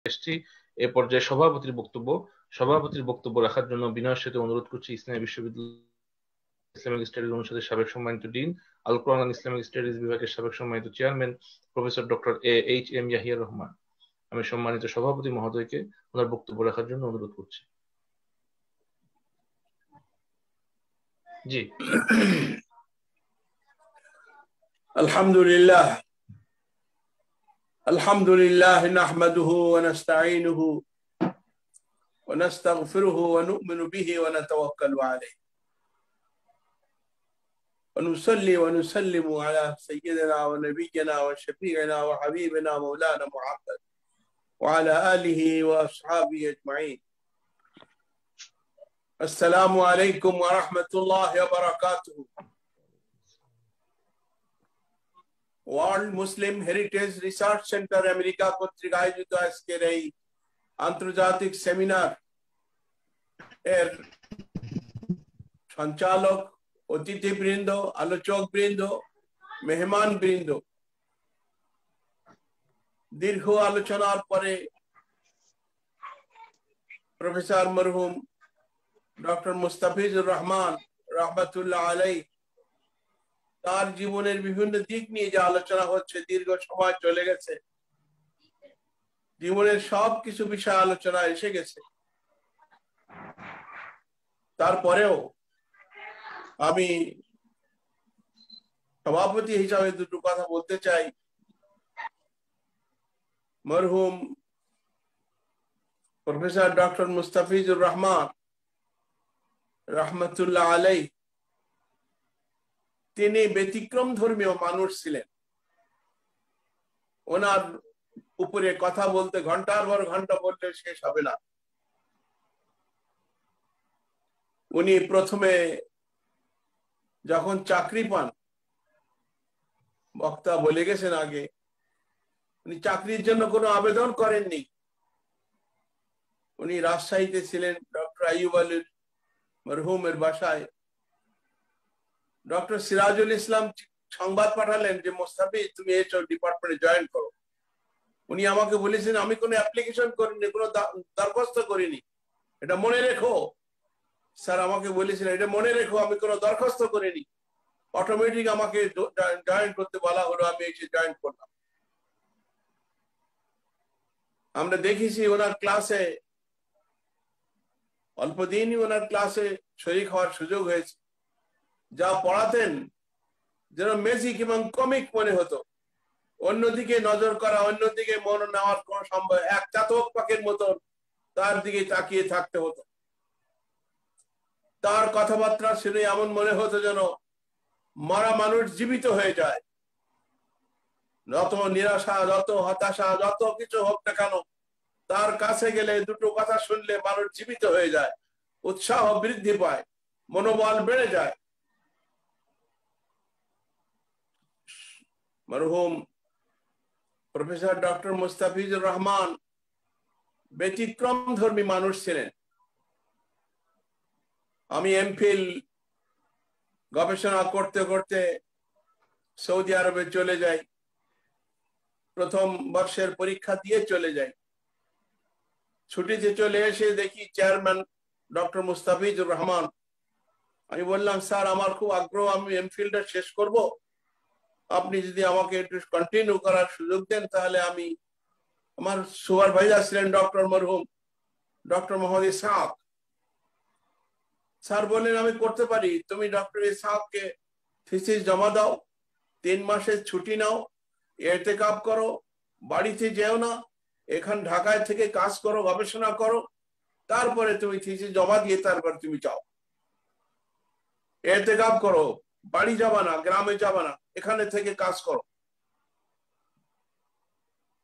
এসেছি। এ পর্যায়ে সভাপতির বক্তব্য রাখার জন্য বিনয়ের সাথে অনুরোধ করছি ইসলামী বিশ্ববিদ্যালয় ইসলামিক স্টাডিজ অনুষদের সাবেক সম্মানিত ডিন, আল কোরআন ইসলামিক স্টাডিজ বিভাগের সাবেক সম্মানিত chairman professor doctor H M Yahya Rahman. আমি সম্মানিত সভাপতি মহোদয়কে ওনার বক্তব্য রাখার জন্য অনুরোধ করছি। জি। আলহামদুলিল্লাহ নাহমাদুহু ওয়া নাস্তাঈনুহু ওয়া নাস্তাগফিরুহু ওয়া নু'মিনু বিহি ওয়া নাতাওয়াক্কালু আলাইহি ওয়া নুসাল্লি ওয়া নুসাল্লিমু আলা সাইয়্যিদিনা ওয়া নাবিয়্যিনা ওয়া শাফী'িনা ওয়া হাবিবিনা মাওলানা মুহাম্মদ ওয়া আলা আলিহি ওয়া আসহাবিহি আজমাইন। আসসালামু আলাইকুম ওয়া রাহমাতুল্লাহি ওয়া বারাকাতুহু। ওয়ার্ল্ড মুসলিম হেরিটেজ রিসার্চ সেন্টার আমেরিকা কর্তৃক আয়োজিত আজকের এই আন্তর্জাতিক সেমিনার এর সঞ্চালক, অতিথিবৃন্দ, আলোচক বৃন্দ, মেহমান বৃন্দ, দীর্ঘ আলোচনার পরে প্রফেসর মরহুম ডক্টর মুস্তাফিজুর রহমান রহমাতুল্লাহ আলাইহি তার জীবনের বিভিন্ন দিক নিয়ে যে আলোচনা হচ্ছে, দীর্ঘ সময় চলে গেছে, জীবনের সব কিছু বিষয় আলোচনা এসে গেছে। তারপরেও আমি সভাপতি হিসাবে দুটো কথা বলতে চাই। মরহুম প্রফেসর ডক্টর মুস্তাফিজুর রহমান রহমতুল্লাহ আলাইহি তিনি ব্যতিক্রম ধর্মীয় মানুষ ছিলেন। ওনার উপরে কথা বলতে ঘন্টার পর ঘন্টা বলতে শেষ হবে না। উনি প্রথমে যখন চাকরি পান, বক্তা বলে গেছেন আগে, উনি চাকরির জন্য কোনো আবেদন করেননি। উনি রাজশাহীতে ছিলেন, ডক্টর আইয়ুব আলীর মরহুমের বাসায়। ডক্টর সিরাজুল ইসলাম সংবাদ পাঠালেন যে মোস্তাফিজ তুমি এসো, ডিপার্টমেন্টে জয়েন করো। উনি আমাকে বলেছেন আমি কোনো অ্যাপ্লিকেশন করিনি, কোনো দরখাস্ত করিনি, এটা মনে রেখো। স্যার আমাকে বলেছিলেন এটা মনে রেখো, আমি কোনো দরখাস্ত করিনি, অটোমেটিক আমাকে জয়েন করতে বলা হলো, আমি এসে জয়েন করলাম। আমরা দেখেছি ওনার ক্লাসে, অল্প দিনই ওনার ক্লাসে শরীক হওয়ার সুযোগ হয়েছে। যা পড়াতেন যেন ম্যাজিক এবং কমিক মনে হতো। অন্যদিকে নজর করা, অন্যদিকে মন নেওয়ার কোন সম্ভব, এক চাতক পাখির মতন তার দিকে তাকিয়ে থাকতে হতো। তার কথাবার্তা শুনে এমন মনে হতো যেন মরা মানুষ জীবিত হয়ে যায়। যত নিরাশা, যত হতাশা, যত কিছু হোক না কেন, তার কাছে গেলে দুটো কথা শুনলে মানুষ জীবিত হয়ে যায়, উৎসাহ বৃদ্ধি পায়, মনোবল বেড়ে যায়। মরহুম প্রফেসর ডক্টর মুস্তাফিজুর রহমান ব্যতিক্রম ধর্মী মানুষ ছিলেন। আমি এমফিল গবেষণা করতে করতে সৌদি আরবে চলে যাই, প্রথম বর্ষের পরীক্ষা দিয়ে চলে যাই। ছুটিতে চলে এসে দেখি চেয়ারম্যান ডক্টর মুস্তাফিজুর রহমান। আমি বললাম স্যার আমার খুব আগ্রহ, আমি এমফিলটা শেষ করব, আপনি যদি আমাকে একটু কন্টিনিউ করার সুযোগ দেন তাহলে আমি, আমার সুপারভাইজার ছিলেন ডক্টর মরহুম ডক্টর মোহাম্মদ ইসহাক। স্যার বললেন আমি করতে পারি, তুমি ডক্টর ইসহাককে থিসিস জমা দাও, 3 মাসের ছুটি নাও, ইতিকাফ করো, বাড়িতে যেও না, এখান ঢাকায় থেকে কাজ করো, গবেষণা করো, তারপরে তুমি থিসিস জমা দিয়ে তারপর তুমি যাও, ইতিকাফ করো, বাড়ি যাবা না, গ্রামে যাবা না, এখানে থেকে কাজ করো।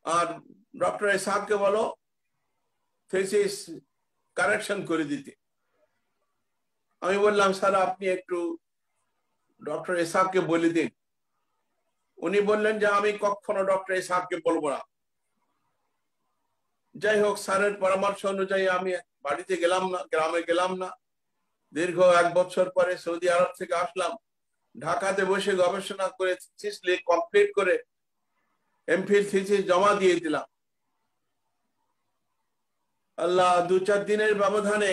আর ডক্টর ইসহাককে বলো থিসিস কারেকশন করে দিতে। আমি বললাম স্যার আপনি একটু ডক্টর ইসহাককে বলে দিন। উনি বললেন যে আমি কখনো ডক্টর ইসহাককে বলবো না। যাই হোক, স্যারের পরামর্শ অনুযায়ী আমি বাড়িতে গেলাম না, গ্রামে গেলাম না। দীর্ঘ 1 বছর পরে সৌদি আরব থেকে আসলাম, ঢাকাতে বসে গবেষণা করে থিসিস কমপ্লিট করে এমফিল থিসিস জমা দিয়ে দিলাম। আল্লাহ 2-4 দিনের ব্যবধানে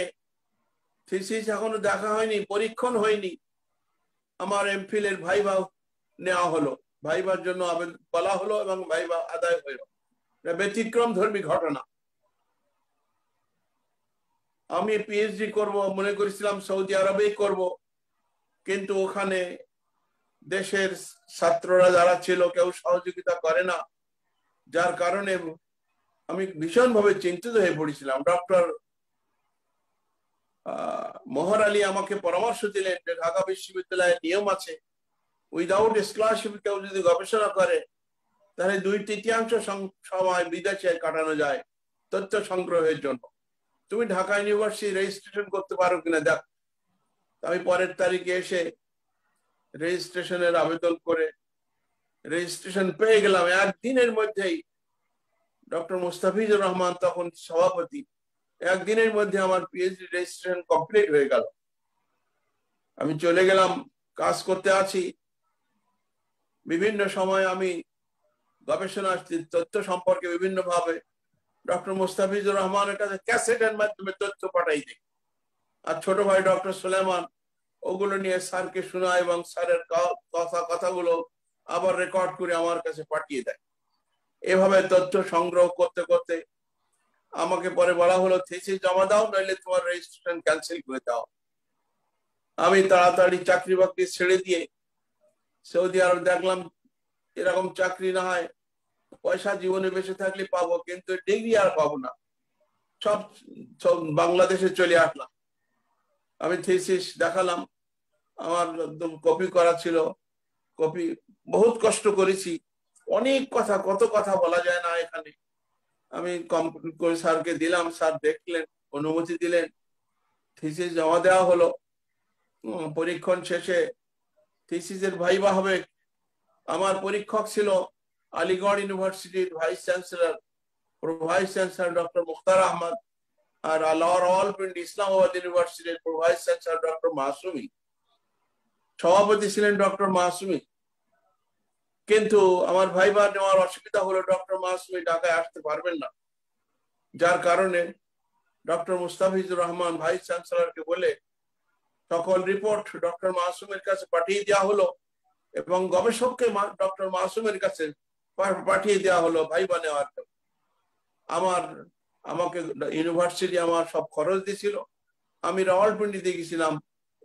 থিসিস এখনো দেখা হয়নি, পরীক্ষণ হয়নি, আমার এমফিল এর ভাইভা নেওয়া হলো, ভাইবার জন্য বলা হলো এবং ভাইভা আদায় হলো। ব্যতিক্রম ধর্মী ঘটনা। আমি পিএইচডি করব মনে করেছিলাম সৌদি আরবেই করব, কিন্তু ওখানে দেশের ছাত্ররা যারা ছিল কেউ সহযোগিতা করে না, যার কারণে আমি ভীষণভাবে চিন্তিত হয়ে পড়েছিলাম। ডক্টর মোহর আলী আমাকে পরামর্শ দিলেন যে ঢাকা বিশ্ববিদ্যালয়ের নিয়ম আছে, উইদাউট স্কলারশিপ কেউ যদি গবেষণা করে তাহলে 2/3 সময় বিদেশে কাটানো যায় তথ্য সংগ্রহের জন্য। তুমি ঢাকা ইউনিভার্সিটি রেজিস্ট্রেশন করতে পারো কিনা দেখ। আমি পরের তারিখে এসে রেজিস্ট্রেশনের আবেদন করে রেজিস্ট্রেশন পেয়ে গেলাম। একদিনের মধ্যেই ডক্টর মুস্তাফিজুর রহমান তখন সভাপতি, একদিনের মধ্যে আমার পিএইচডি রেজিস্ট্রেশন কমপ্লিট হয়ে গেল। আমি চলে গেলাম, কাজ করতে আছি। বিভিন্ন সময় আমি গবেষণা তথ্য সম্পর্কে বিভিন্ন ভাবে ডক্টর মুস্তাফিজুর রহমানের কাছে ক্যাসেটের মাধ্যমে তথ্য পাঠাই দিই, আর ছোট ভাই ডক্টর সুলেমান ওগুলো নিয়ে স্যারকে শোনায় এবং স্যারের কথাগুলো আবার রেকর্ড করে আমার কাছে পাঠিয়ে দেয়। এভাবে তথ্য সংগ্রহ করতে করতে আমাকে পরে বলা হলো থিসিস জমা দাও, নইলে তোমার রেজিস্ট্রেশন ক্যান্সেল করে দাও। আমি তাড়াতাড়ি চাকরি বাকরি ছেড়ে দিয়ে সৌদি আরব দেখলাম এরকম চাকরি না হয় পয়সা জীবনে বেঁচে থাকলে পাবো, কিন্তু ডিগ্রি আর পাবো না। সব সব বাংলাদেশে চলে আসলাম। আমি থিসিস দেখালাম, আমার একদম কপি করা ছিল, কপি বহুত কষ্ট করেছি, অনেক কথা, কত কথা বলা যায় না এখানে। আমি কমপ্লিট করে স্যারকে দিলাম, স্যার দেখলেন, অনুমতি দিলেন, থিসিস জমা দেওয়া হলো। পরীক্ষণ শেষে থিসিসের ভাইবা হবে। আমার পরীক্ষক ছিল আলিগড় ইউনিভার্সিটির ভাইস চ্যান্সেলর ডক্টর মুখতার আহমদ, আর রাওয়ালপিন্ডি ইসলামাবাদ ইউনিভার্সিটির ভাইস চ্যান্সেলর ডক্টর মাসুমি। সভাপতি ছিলেন ডক্টর মাসুমি। কিন্তু আমার ভাইবা নেওয়ার অসুবিধা হলো, ডক্টর মাসুমি ঢাকায় আসতে পারবেন না, যার কারণে ডক্টর মুস্তাফিজুর রহমান ভাইস চ্যান্সেলরকে বলে সকল রিপোর্ট ডক্টর মাসুমের কাছে পাঠিয়ে দেওয়া হলো এবং গবেষককে ডক্টর মাসুমের কাছে পাঠিয়ে দেওয়া হলো ভাইবা নেওয়ার জন্য। আমাকে ইউনিভার্সিটি আমার সব খরচ দিয়েছিল। আমি রাওয়ালপিন্ডিতে গেছিলাম,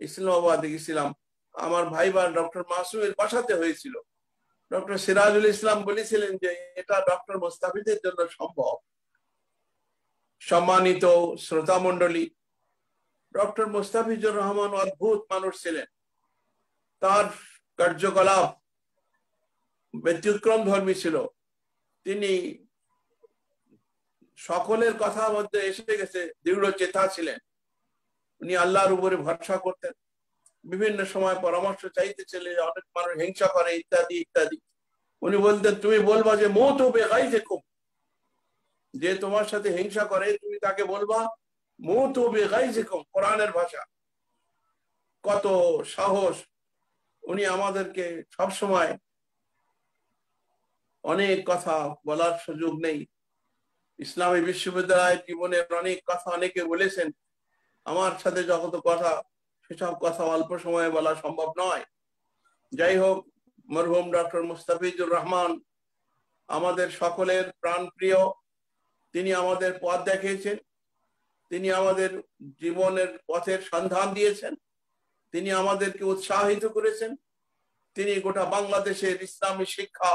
ইসলামাবাদে গেছিলাম, আমার ভাইবা ডক্টর মাসুমের বাসাতে হয়েছিল। ডক্টর সিরাজুল ইসলাম বলেছিলেন যে এটা ডক্টর মুস্তাফিজের জন্য সম্ভব। সম্মানিত শ্রোতা মন্ডলী, ডক্টর মুস্তাফিজুর রহমান অদ্ভুত মানুষ ছিলেন। তার কার্যকলাপ ব্যতিক্রম ধর্মী ছিল। তিনি সকলের কথার মধ্যে এসে গেছে, দৃঢ় চেতা ছিলেন। উনি আল্লাহর উপরে ভরসা করতেন। বিভিন্ন সময় পরামর্শ চাইতে ছেলে, অনেক মানুষ হিংসা করে ইত্যাদি ইত্যাদি। উনি বলতেন তুমি বলবা যে মৌত বেগাইজিকুম, যে তোমার সাথে হিংসা করে তুমি তাকে বলবা মৌত বেগাইজিকুম, কোরআনের ভাষা। কত সাহস! উনি আমাদেরকে সবসময়, অনেক কথা বলার সুযোগ নেই। ইসলামী বিশ্ববিদ্যালয়ের জীবনের অনেক কথা অনেকে বলেছেন, আমার সাথে যত কথা সেসব কথা অল্প সময়ে বলা সম্ভব নয়। যাই হোক, মরহুম ডক্টর মুস্তাফিজুর রহমান আমাদের সকলের প্রাণ প্রিয়। তিনি আমাদের পথ দেখিয়েছেন, তিনি আমাদের জীবনের পথের সন্ধান দিয়েছেন, তিনি আমাদেরকে উৎসাহিত করেছেন। তিনি গোটা বাংলাদেশের ইসলামী শিক্ষা,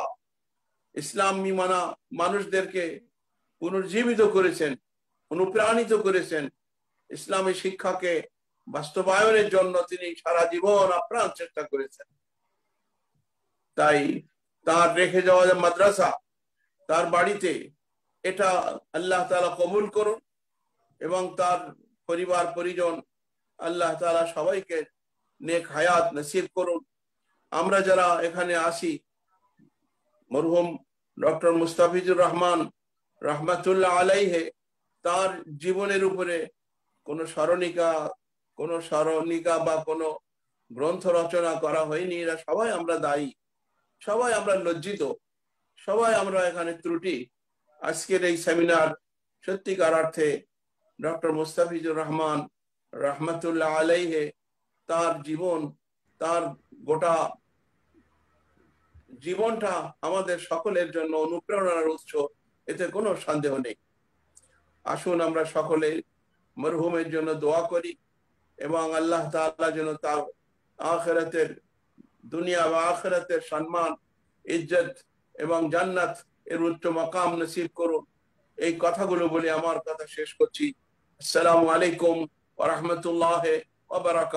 ইসলামী মানা মানুষদেরকে পুনর্জীবিত করেছেন, অনুপ্রাণিত করেছেন। ইসলামী শিক্ষাকে বাস্তবায়নের জন্য তিনি সারা জীবন আপ্রাণ চেষ্টা করেছেন। তাই তার রেখে যাওয়া মাদ্রাসা, তার বাড়িতে, এটা আল্লাহ তাআলা কবুল করুন এবং তার পরিবার পরিজন আল্লাহ তাআলা সবাইকে নেক হায়াত নসিব করুন। আমরা যারা এখানে আসি, মরহুম ডক্টর মুস্তাফিজুর রহমান রহমাতুল্লাহ আলাইহে, তার জীবনের উপরে কোনো স্মরণিকা বা কোনো গ্রন্থ রচনা করা হয়নি। এরা সবাই আমরা দায়ী, সবাই আমরা লজ্জিত, সবাই আমরা এখানে ত্রুটি। আজকের এই সেমিনার সত্যিকার অর্থে ডক্টর মুস্তাফিজুর রহমান রহমতুল্লাহ আলাইহে তার জীবন, তার গোটা জীবনটা আমাদের সকলের জন্য অনুপ্রেরণার উৎস, এতে কোনো সন্দেহ নেই। আসুন আমরা সকলে মরহুমের জন্য দোয়া করি এবং আল্লাহ তাআলা যেন তার আখিরাতের, দুনিয়া বা আখিরাতের সম্মান, ইজ্জত এবং জান্নাত এর উচ্চ মাকাম নসিব করুন। এই কথাগুলো বলে আমার কথা শেষ করছি। আসসালামু আলাইকুম ওয়া রাহমাতুল্লাহি ওয়া বারাকাতুহু।